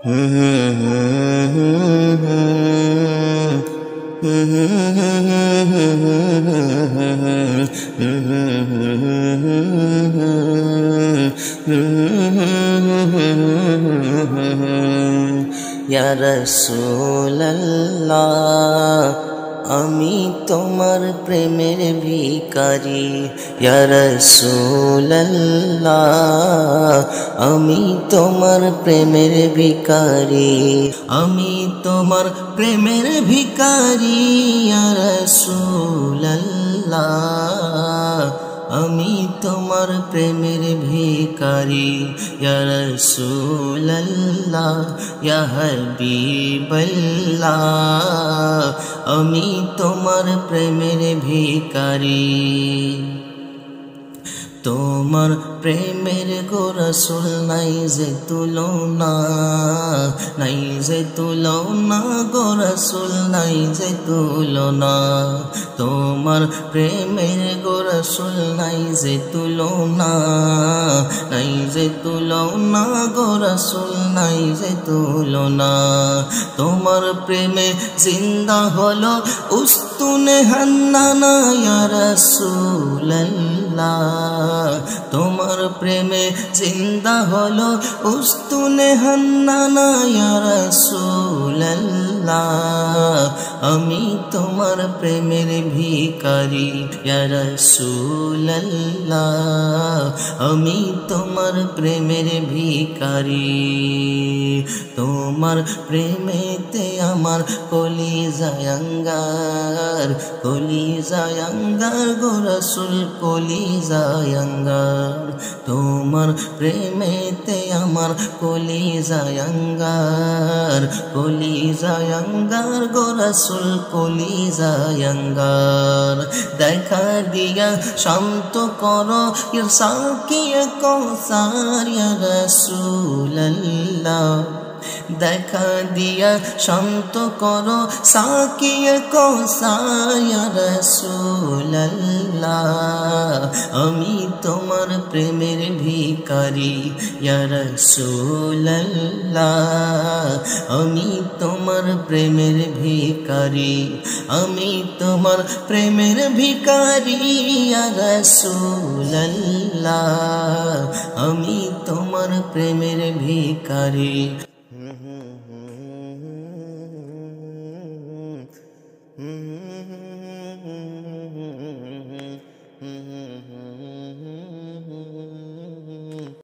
ইয়া রাসূলুল্লাহ আমি তোমার প্রেমের ভিখারি। ইয়া রাসূলুল্লাহ আমি তোমার প্রেমের ভিখারি। আমি তোমার প্রেমের ভিখারি। ইয়া রাসূলুল্লাহ আমি তোমার প্রেমের ভিখারি। ইয়া রাসূলুল্লাহ ইয়া হাবিবাল্লাহ আমি তোমার প্রেমের ভিখারি। তোমার প্রেমের গো রাসূল নাই যে তুলনা, নাই যে তুলনা গো রাসূল নাই যে তুলনা। তোমার প্রেমের গো রাসূল নাই যে তুলনা, নাই যে তুলনা গো রাসূল নাই যে তুলনা। তোমার প্রেমে জিন্দা হলো উস্তুনে হান্নানা। ইয়া রাসূলুল্লাহ তোমার প্রেমে জিন্দা হলো উস্তুনে হান্নানা। ইয়া রাসূলুল্লাহ আমি তোমার প্রেমের ভিখারি। ইয়া রাসূলুল্লাহ আমি তোমার প্রেমের ভিখারি। তোমার প্রেমেতে আমার কলিজায় আঙ্গার, কলিজায় আঙ্গার গো রাসূল কলিজায় আঙ্গার। তোমার প্রেমেতে আমার কলিজায় আঙ্গার, কলিজায় আঙ্গার গো রাসূল কলিজায় আঙ্গার। দেখা দিয়া শান্ত করো ইয়া সাকিয়ে কওসার। ইয়া রাসূলুল্লাহ দেখা দিয়া শান্ত করো সাকিয়ে কওসার। ইয়া রাসূলুল্লাহ আমি তোমার প্রেমের ভিখারি। ইয়া রাসূলুল্লাহ আমি তোমার প্রেমের ভিখারি। আমি তোমার প্রেমের ভিখারি। ইয়া রাসূলুল্লাহ আমি তোমার প্রেমের ভিখারি।